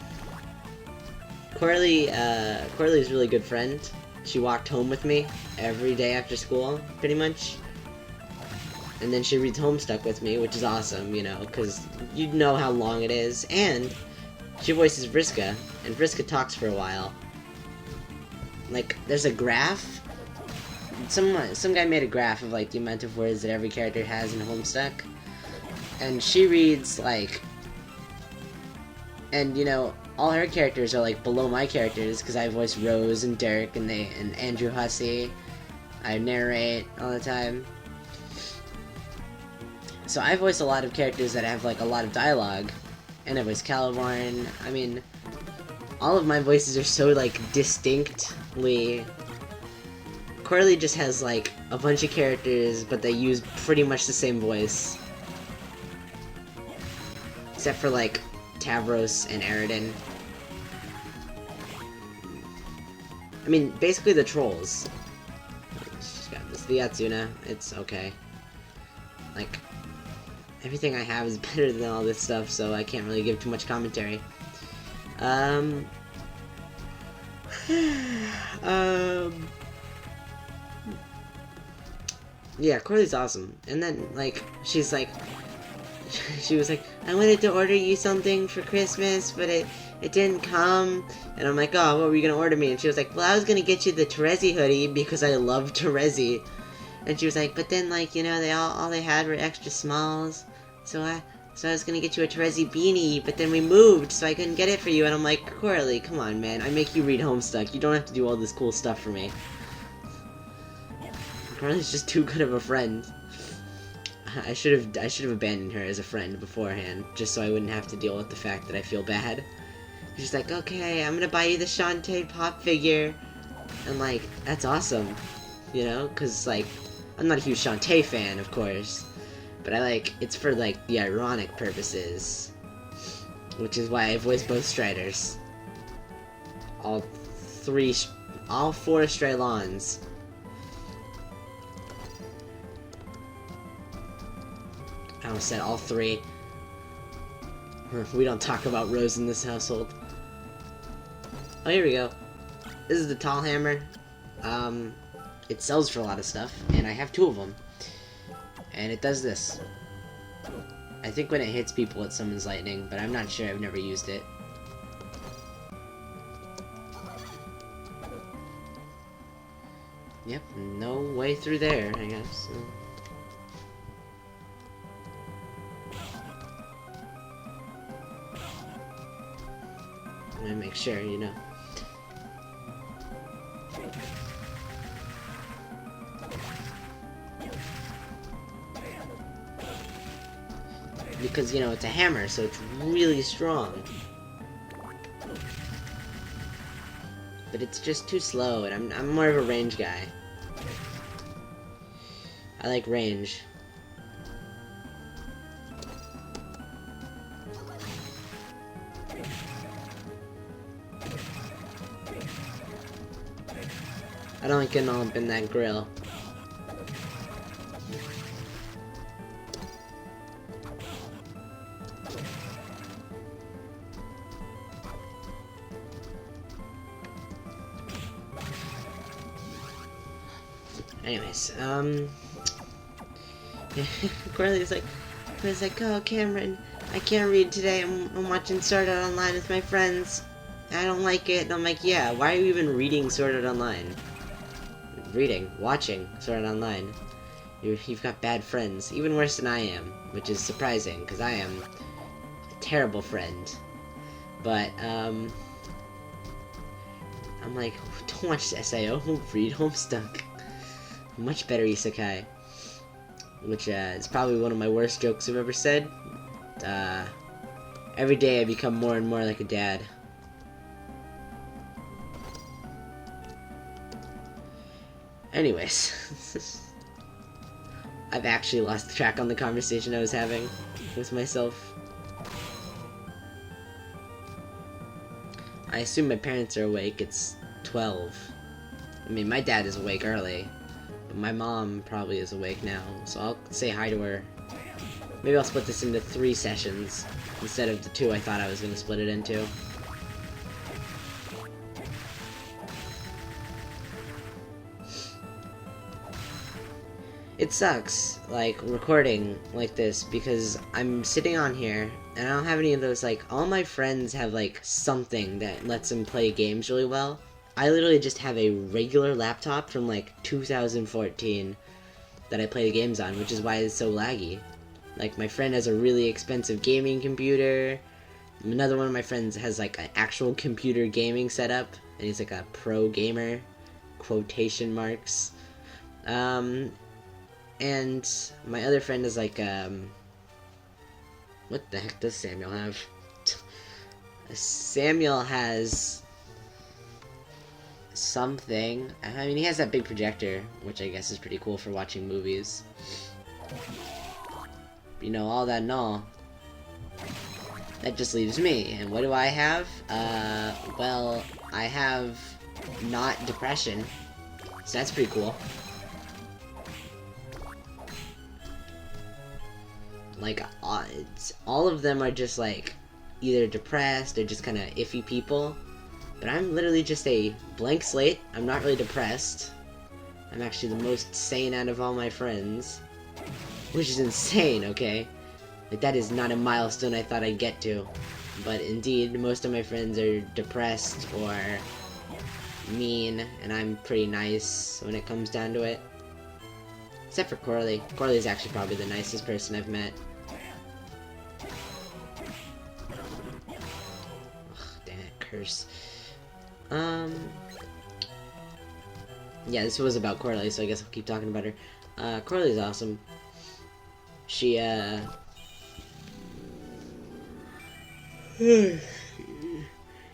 Coralie's a really good friend. She walked home with me every day after school, pretty much. And then she reads Homestuck with me, which is awesome, you know, because you know how long it is. And she voices Vriska, and Vriska talks for a while. Like, there's a graph. Some guy made a graph of, like, the amount of words that every character has in Homestuck. And she reads, like... And, you know, all her characters are, like, below my characters, because I voice Rose and Dirk and Andrew Hussey. I narrate all the time. So I voice a lot of characters that have, like, a lot of dialogue. And I voice Caliborn. I mean, all of my voices are so, like, distinctly... Coralie just has, like, a bunch of characters, but they use pretty much the same voice. Except for, like, Tavros and Aridin. I mean, basically the trolls. She's got this. The Yatsuna, it's okay. Like, everything I have is better than all this stuff, so I can't really give too much commentary. Yeah, Coralie's awesome. And then, like, she's like... She was like, I wanted to order you something for Christmas, but it didn't come. And I'm like, oh, what were you gonna order me? And she was like, well, I was gonna get you the Terezi hoodie, because I love Terezi. And she was like, but then, like, you know, all they had were extra smalls. So I was gonna get you a Terezi beanie, but then we moved, so I couldn't get it for you. And I'm like, Coralie, come on, man. I make you read Homestuck. You don't have to do all this cool stuff for me. Coralie's just too good of a friend. I should have abandoned her as a friend beforehand, just so I wouldn't have to deal with the fact that I feel bad. She's like, okay, I'm gonna buy you the Shantae pop figure. And, like, that's awesome. You know? Because, like, I'm not a huge Shantae fan, of course. But I like, it's for, like, the ironic purposes. Which is why I voice both Striders. All 4 Strylons. almost said all three. We don't talk about Rose in this household. Oh, here we go. This is the tall hammer. It sells for a lot of stuff, and I have 2 of them. And it does this. I think when it hits people it summons lightning, but I'm not sure, I've never used it. Yep, no way through there, I guess. I'm gonna make sure, you know. Because, you know, it's a hammer, so it's really strong. But it's just too slow, and I'm more of a range guy. I like range. I don't like getting all up in that grill. Anyways, Corley's like, oh, Cameron, I can't read today. I'm watching Sword Art Online with my friends. I don't like it. And I'm like, yeah, why are you even reading Sword Art Online? Watching Sword Art Online. You've got bad friends, even worse than I am, which is surprising, because I am a terrible friend. But, I'm like, don't watch the SIO, read Homestuck. Much better isekai. Which, is probably one of my worst jokes I've ever said. Every day I become more and more like a dad. Anyways. I've actually lost track on the conversation I was having with myself. I assume my parents are awake. It's 12. I mean, my dad is awake early. But my mom probably is awake now, so I'll say hi to her. Maybe I'll split this into 3 sessions, instead of the 2 I thought I was going to split it into. It sucks, like, recording like this, because I'm sitting on here, and I don't have any of those, like, all my friends have, like, something that lets them play games really well. I literally just have a regular laptop from, like, 2014 that I play the games on, which is why it's so laggy. Like, my friend has a really expensive gaming computer. Another one of my friends has, like, an actual computer gaming setup, and he's, like, a pro gamer. Quotation marks. And my other friend is, like, what the heck does Samuel have? Samuel has something. I mean, he has that big projector, which I guess is pretty cool for watching movies. You know, all that and all. That just leaves me. And what do I have? Well, I have not depression. So that's pretty cool. Like, all of them are just, like, either depressed or just kind of iffy people. But I'm literally just a blank slate. I'm not really depressed. I'm actually the most sane out of all my friends. Which is insane, okay? Like, that is not a milestone I thought I'd get to. But indeed, most of my friends are depressed or mean, and I'm pretty nice when it comes down to it. Except for Corley. Corley is actually probably the nicest person I've met. Ugh, damn it, curse. Yeah, this was about Corley, so I guess I'll keep talking about her. Corley's awesome. She,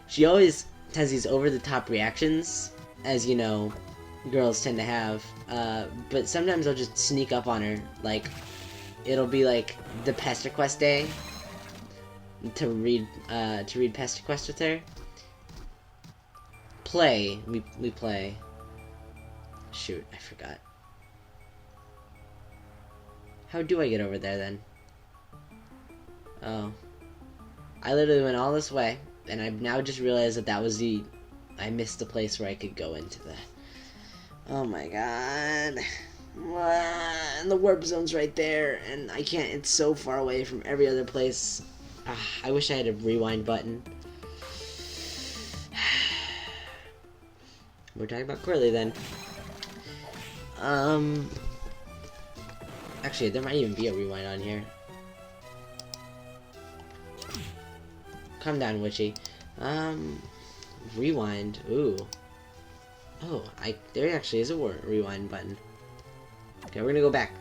she always has these over-the-top reactions, as you know, girls tend to have, but sometimes I'll just sneak up on her, like, it'll be like the Pest Request day, to read Pest Request with her. We play. Shoot, I forgot. How do I get over there, then? Oh. I literally went all this way, and I've now just realized that that was the... I missed the place where I could go into the... Oh my god. And the warp zone's right there, and I can't... It's so far away from every other place. I wish I had a rewind button. We're talking about Quirly then. Actually, there might even be a rewind on here. Calm down, Witchy. Rewind. Ooh. Oh, there actually is a rewind button. Okay, we're gonna go back.